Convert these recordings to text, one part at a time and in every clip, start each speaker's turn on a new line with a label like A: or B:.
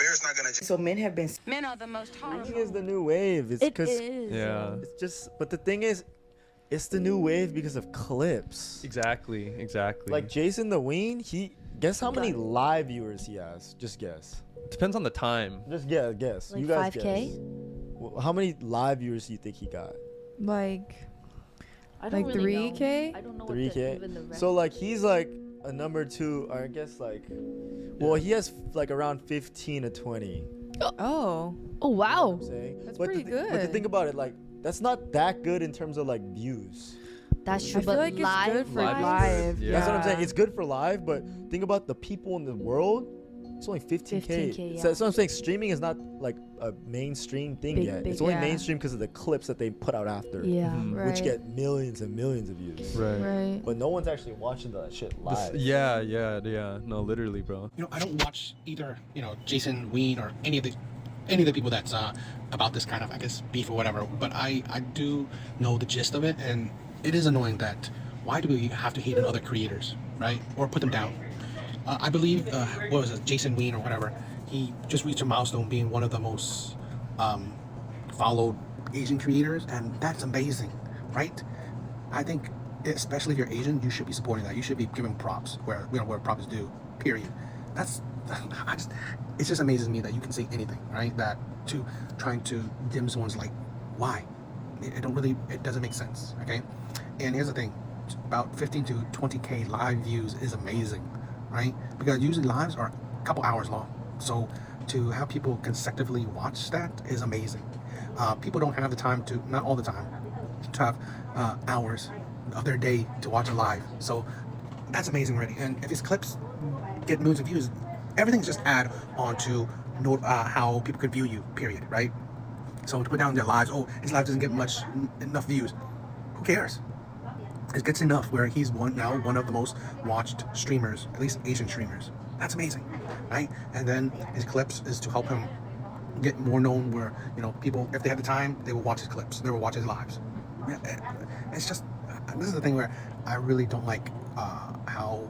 A: Weir's not gonna.
B: So men have been.
C: Men are the most horrible.
D: I think it's the new wave. It's
E: It
D: because
E: is.
F: Yeah.
D: it's just. But the thing is, it's the new wave because of clips.
F: Exactly.
D: Like Jason the Ween, guess how many live viewers he has? Just guess.
F: Depends on the time.
D: Just guess.
E: Like
D: You guys
E: 5K?
D: guess. How many live viewers do you think he got?
G: Like
E: I don't
G: Like
E: really
G: 3K?
E: know. I don't know
D: 3K.
E: even the
D: So like he's like a number 2, or I guess like, well, he has like around 15 to 20.
G: oh,
E: Oh wow.
D: I'm saying.
G: That's
D: but
G: pretty
D: But to
G: good.
D: think about it, like that's not that good in terms of like views.
E: That's
G: I
E: true.
G: feel
E: But
G: like
E: live,
G: it's good for
F: Live is
G: live.
F: good, yeah.
D: That's what I'm saying. It's good for live, but think about the people in the world. It's only 15K.
E: 15K, yeah.
D: So that's what I'm saying. Streaming is not like a mainstream thing yet. It's only
G: yeah.
D: mainstream because of the clips that they put out after,
E: Yeah.
G: Right.
D: which get millions and millions of views.
G: Right.
D: But no one's actually watching that shit live.
F: Yeah. No, literally, bro.
A: I don't watch either. Jason Ween or any of the people that's about this kind of, I guess, beef or whatever. But I do know the gist of it, and it is annoying that why do we have to hate on other creators, right? Or put them down? I believe, what was it, Jason Ween or whatever, he just reached a milestone being one of the most followed Asian creators, and that's amazing, right? I think, especially if you're Asian, you should be supporting that. You should be giving props where props due, period. It just amazes me that you can say anything, right? That trying to dim someone's like, why? It doesn't make sense, okay? And here's the thing, about 15 to 20K live views is amazing, right? Because usually lives are a couple hours long. So to have people consecutively watch that is amazing. People don't have the time to, not all the time, to have hours of their day to watch a live. So that's amazing already. And if his clips get millions of views, everything's just add on to how people could view you, period, right? So to put down their lives, his live doesn't get enough views. Who cares? It gets enough where he's now one of the most watched streamers, at least Asian streamers. That's amazing, right? And then his clips is to help him get more known where, people, if they have the time, they will watch his clips. They will watch his lives. It's just, this is the thing where I really don't like how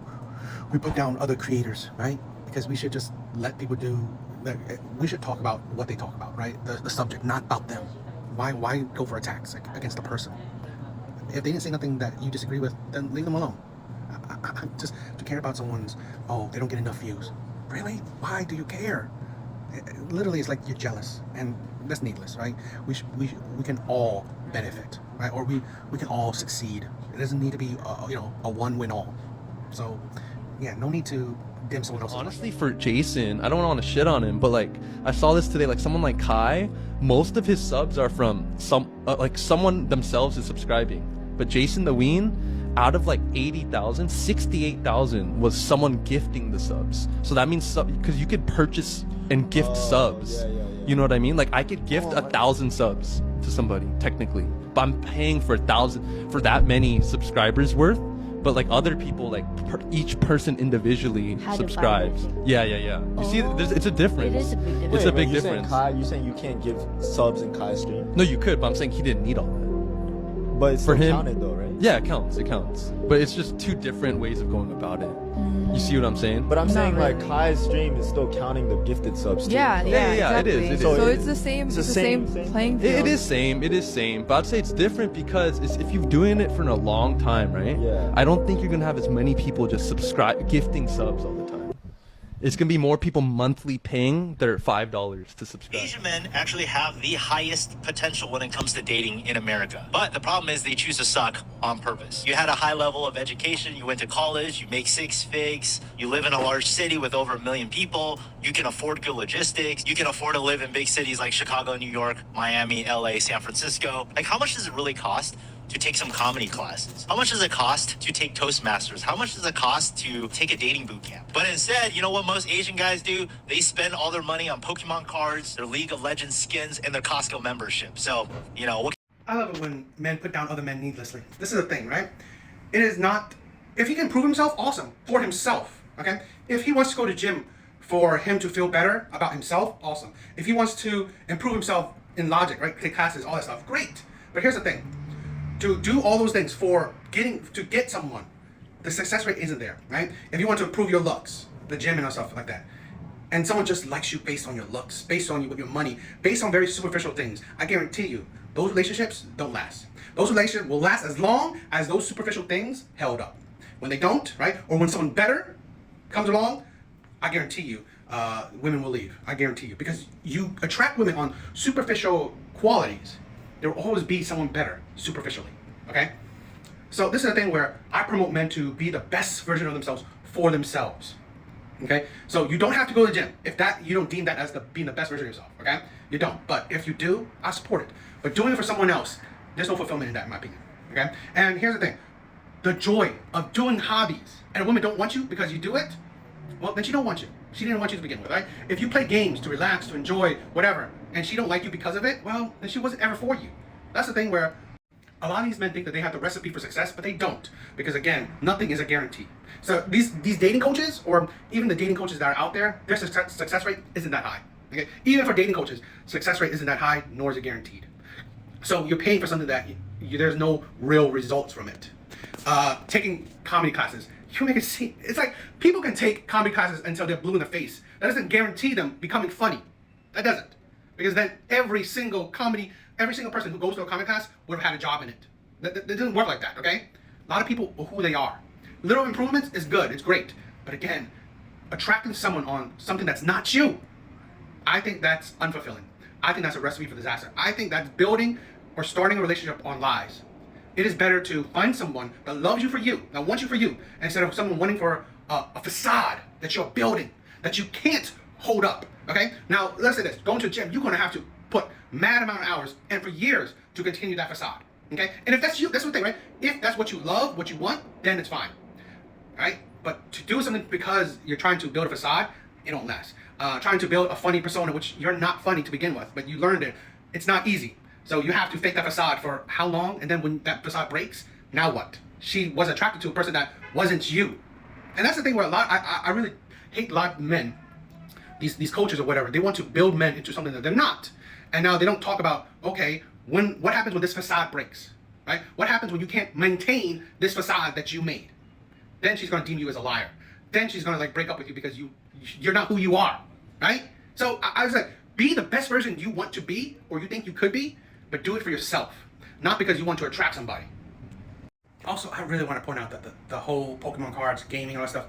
A: we put down other creators, right? Because we should just let people we should talk about what they talk about, right? The subject, not about them. Why go for attacks against the person? If they didn't say nothing that you disagree with, then leave them alone. Just to care about someone's, they don't get enough views. Really? Why do you care? Literally, it's like you're jealous, and that's needless, right? We can all benefit, right? Or we can all succeed. It doesn't need to be a one-win all. So, yeah, no need to dim someone else.
F: Honestly, for Jason, I don't want to shit on him, but like I saw this today, like someone like Kai, most of his subs are from someone themselves is subscribing. But Jason the Ween, out of like 80,000, 68,000 was someone gifting the subs. So that means because you could purchase and gift subs.
D: Yeah.
F: You know what I mean? Like I could gift 1,000 subs to somebody technically, but I'm paying for 1,000 for that many subscribers worth. But like other people, like each person individually subscribes. Yeah. You see, it's a difference.
E: It is a big difference.
F: It's a big
D: you
F: difference.
D: You saying you can't give subs in Kai's stream?
F: No, you could, but I'm saying he didn't need all that.
D: But it's
F: For
D: still
F: him-
D: counted though, right?
F: Yeah, it counts. But it's just two different ways of going about it. You see what I'm saying?
D: But I'm saying
G: really.
D: like Kai's stream is still counting the gifted subs too.
G: Yeah,
F: it is,
G: exactly.
F: it is.
G: So it's the same.
D: It's
G: It's
D: the
G: the same
D: same-
G: playing field.
F: It is same. But I'd say it's different because if you're doing it for a long time, right?
D: Yeah.
F: I don't think you're gonna have as many people just gifting subs all the time. It's gonna be more people monthly paying their $5 to subscribe.
H: Asian men actually have the highest potential when it comes to dating in America. But the problem is they choose to suck on purpose. You had a high level of education, you went to college, you make 6 figs, you live in a large city with over 1 million people, you can afford good logistics, you can afford to live in big cities like Chicago, New York, Miami, LA, San Francisco. Like, how much does it really cost to take some comedy classes? How much does it cost to take Toastmasters? How much does it cost to take a dating boot camp? But instead, you know what most Asian guys do? They spend all their money on Pokemon cards, their League of Legends skins, and their Costco membership. So, what
A: I love it when men put down other men needlessly. This is the thing, right? It is not, if he can prove himself, awesome, for himself, okay? If he wants to go to gym for him to feel better about himself, awesome. If he wants to improve himself in logic, right, take classes, all that stuff, great. But here's the thing, to do all those things to get someone, the success rate isn't there, right? If you want to improve your looks, the gym and stuff like that, and someone just likes you based on your looks, based on your money, based on very superficial things, I guarantee you, those relationships don't last. Those relationships will last as long as those superficial things held up. When they don't, right, or when someone better comes along, I guarantee you, women will leave. I guarantee you, because you attract women on superficial qualities. There will always be someone better superficially. Okay, so this is a thing where I promote men to be the best version of themselves for themselves. Okay, so you don't have to go to the gym if that you don't deem that as being the best version of yourself. Okay, you don't. But if you do, I support it. But doing it for someone else, there's no fulfillment in that, in my opinion. Okay, and here's the thing: the joy of doing hobbies, and a woman don't want you because you do it. Well, then she don't want you. She didn't want you to begin with, right? If you play games to relax, to enjoy, whatever, and she don't like you because of it, well, then she wasn't ever for you. That's the thing where a lot of these men think that they have the recipe for success, but they don't. Because again, nothing is a guarantee. So these dating coaches, or even the dating coaches that are out there, their success rate isn't that high. Okay? Even for dating coaches, success rate isn't that high, nor is it guaranteed. So you're paying for something that there's no real results from it. Taking comedy classes, you make it seem, it's like people can take comedy classes until they're blue in the face. That doesn't guarantee them becoming funny. That doesn't. Because then every single person who goes to a comedy class would have had a job in it. That doesn't work like that, okay? A lot of people are who they are. Little improvements is good, it's great. But again, attracting someone on something that's not you, I think that's unfulfilling. I think that's a recipe for disaster. I think that's building or starting a relationship on lies. It is better to find someone that loves you for you, that wants you for you, instead of someone wanting for a facade that you're building, that you can't hold up, okay? Now, let's say this, going to the gym, you're gonna have to put mad amount of hours and for years to continue that facade, okay? And if that's you, that's the thing, right? If that's what you love, what you want, then it's fine, right? But to do something because you're trying to build a facade, it don't last. Trying to build a funny persona, which you're not funny to begin with, but you learned it, it's not easy. So you have to fake that facade for how long? And then when that facade breaks, now what? She was attracted to a person that wasn't you. And that's the thing where I really hate a lot of men, these coaches or whatever, they want to build men into something that they're not. And now they don't talk about, okay, what happens when this facade breaks, right? What happens when you can't maintain this facade that you made? Then she's gonna deem you as a liar. Then she's gonna like break up with you because you're not who you are, right? So I was like, be the best version you want to be or you think you could be, but do it for yourself, not because you want to attract somebody. Also, I really want to point out that the whole Pokemon cards, gaming, all that stuff,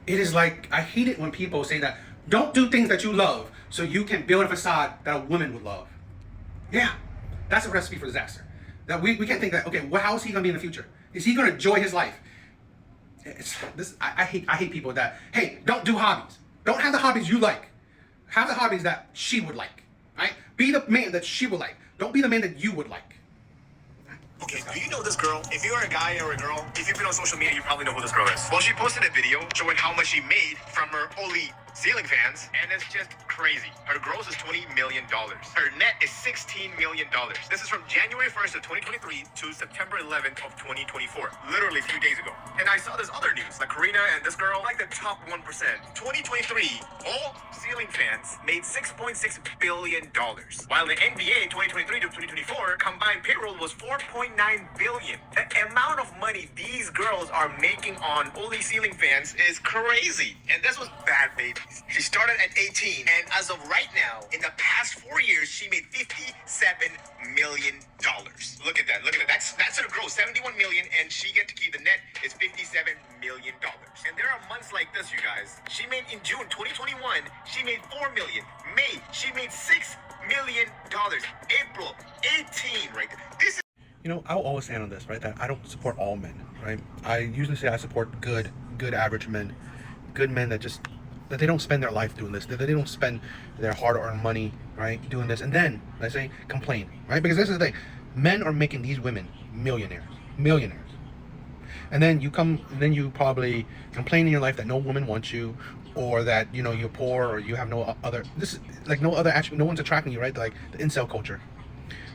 A: it is like, I hate it when people say that, don't do things that you love so you can build a facade that a woman would love. Yeah, that's a recipe for disaster. That we can't think that, okay, well, how is he going to be in the future? Is he going to enjoy his life? I hate people that, hey, don't do hobbies. Don't have the hobbies you like. Have the hobbies that she would like, right? Be the man that she would like. Don't be the man that you would like.
B: Okay, do you know this girl? If you are a guy or a girl, if you've been on social media, you probably know who this girl is. Well, she posted a video showing how much she made from her Oli ceiling fans, and it's just crazy. Her gross is $20 million. Her net is $16 million. This is from January 1st of 2023 to September 11th of 2024. Literally a few days ago. And I saw this other news, like Karina and this girl, like the top 1%. 2023, all ceiling fans made $6.6 billion. While the NBA 2023 to 2024 combined payroll was $4.9 billion. The amount of money these girls are making on Oli ceiling fans is crazy. And this was bad babies. She started at 18, and as of right now, in the past 4 years, she made $57 million. Look at that. Look at that. That's her gross, $71 million, and she get to keep the net is $57 million. And there are months like this, you guys. She made in June 2021, she made $4 million. May, she made $6 million. April, 18, right there. This is.
A: You know, I'll always stand on this, right? That I don't support all men, right? I usually say I support good average men, good men that they don't spend their life doing this, that they don't spend their hard-earned money, right, doing this, and then I say complain, right? Because this is the thing, men are making these women millionaires, and then you probably complain in your life that no woman wants you, or that you're poor, or you have no other attribute, no one's attracting you, right? Like the incel culture.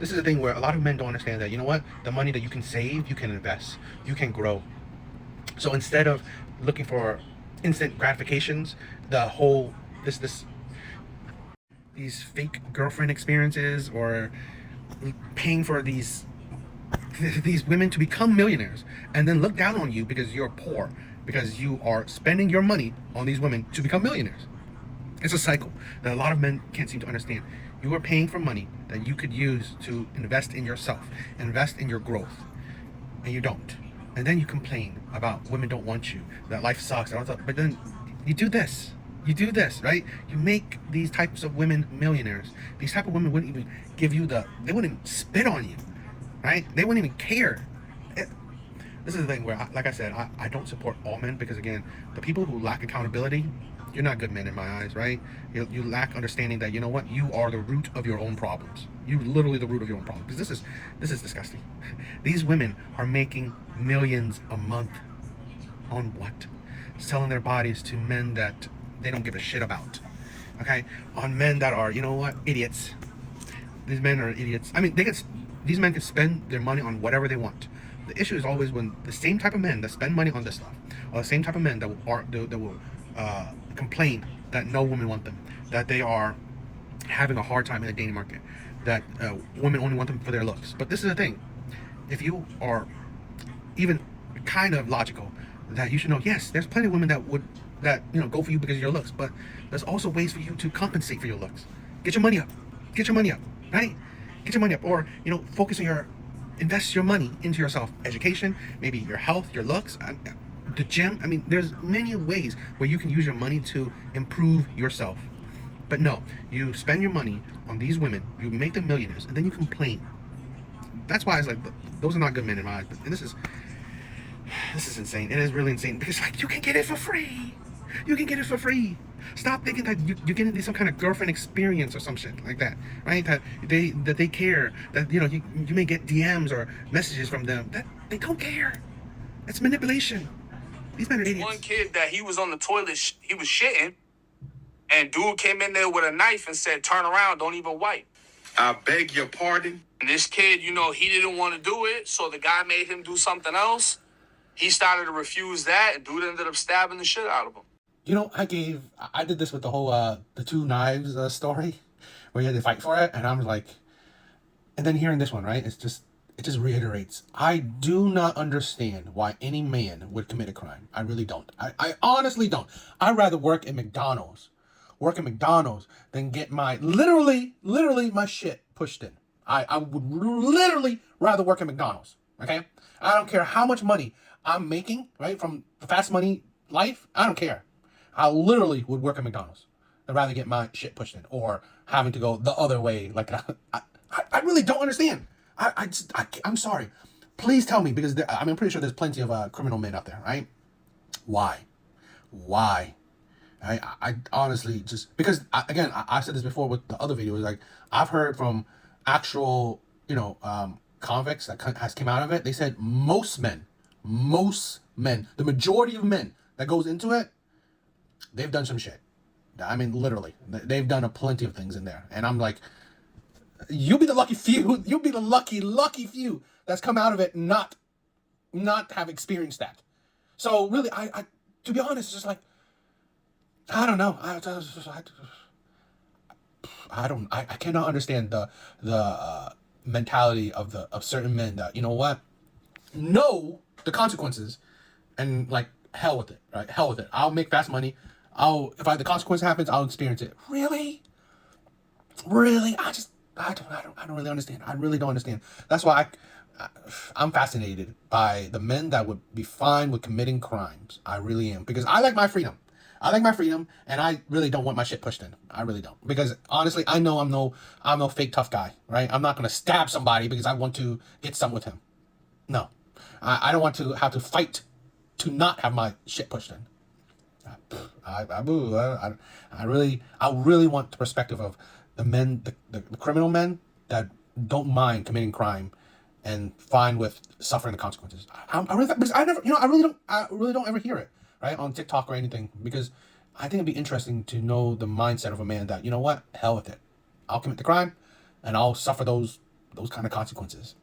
A: This is the thing where a lot of men don't understand that, you know what, the money that you can save, you can invest, you can grow. So instead of looking for instant gratifications, these fake girlfriend experiences, or paying for these women to become millionaires and then look down on you because you're poor, because you are spending your money on these women to become millionaires. It's a cycle that a lot of men can't seem to understand. You are paying for money that you could use to invest in yourself, invest in your growth, and you don't. And then you complain about women don't want you, that life sucks, and all that. But then you do this. You do this, right? You make these types of women millionaires. These type of women wouldn't even give you they wouldn't spit on you, right? They wouldn't even care. This is the thing where, like I said, I don't support all men because, again, the people who lack accountability, you're not good men in my eyes, right? You lack understanding that, you know what, you are the root of your own problems. You literally the root of your own problems. Because this is disgusting. These women are making millions a month on what? Selling their bodies to men that they don't give a shit about. Okay? On men that are, you know what, idiots. These men are idiots. I mean, these men can spend their money on whatever they want. The issue is always when the same type of men that spend money on this stuff, or the same type of men that will complain that no women want them, that they are having a hard time in the dating market, that women only want them for their looks. But this is the thing: if you are even kind of logical, that you should know, yes, there's plenty of women that would go for you because of your looks, but there's also ways for you to compensate for your looks. Get your money up, right? Get your money up, or focus on invest your money into yourself, education, maybe your health, your looks, the gym. I mean, there's many ways where you can use your money to improve yourself. But no, you spend your money on these women, you make them millionaires, and then you complain. That's why it's like, those are not good men in my eyes. And this is insane. It is really insane because, like, you can get it for free. You can get it for free. Stop thinking that you're getting some kind of girlfriend experience or some shit like that, right? That they care, that you may get DMs or messages from them, that they don't care. It's manipulation. These men are idiots.
C: One kid that he was on the toilet, he was shitting, and dude came in there with a knife and said, "Turn around, don't even wipe."
B: I beg your pardon.
C: And this kid, he didn't want to do it, so the guy made him do something else. He started to refuse that, and dude ended up stabbing the shit out of him.
A: I did this with the whole the two knives story, where you had to fight for it, and I'm like, and then hearing this one, right? It just reiterates. I do not understand why any man would commit a crime. I really don't. I honestly don't. I'd rather work at McDonald's than get my literally my shit pushed in. I would literally rather work at McDonald's. Okay, I don't care how much money I'm making, right, from the fast money life. I don't care. I literally would work at McDonald's. I'd rather get my shit pushed in, or having to go the other way. Like, I really don't understand. I'm sorry. Please tell me, because I'm pretty sure there's plenty of criminal men out there, right? Why? I honestly just, because I said this before with the other videos. Like, I've heard from actual convicts that has came out of it. They said most men, the majority of men that goes into it, they've done some shit. I mean, literally, they've done plenty of things in there. And I'm like, you'll be the lucky few. You'll be the lucky few that's come out of it and not have experienced that. So really, I to be honest, it's just like, I don't know. I cannot understand the mentality of certain men that, know the consequences and, like, hell with it, right? Hell with it. I'll make fast money. If the consequence happens, I'll experience it. Really? I don't really understand. I really don't understand. That's why I'm fascinated by the men that would be fine with committing crimes. I really am, because I like my freedom. And I really don't want my shit pushed in. I really don't, because honestly, I know I'm no fake tough guy, right? I'm not gonna stab somebody because I want to get some with him. No, I don't want to have to fight to not have my shit pushed in. I really want the perspective of the men, the criminal men that don't mind committing crime and fine with suffering the consequences. Because I really don't ever hear it, right, on TikTok or anything, because I think it'd be interesting to know the mindset of a man that, hell with it, I'll commit the crime and I'll suffer those kind of consequences.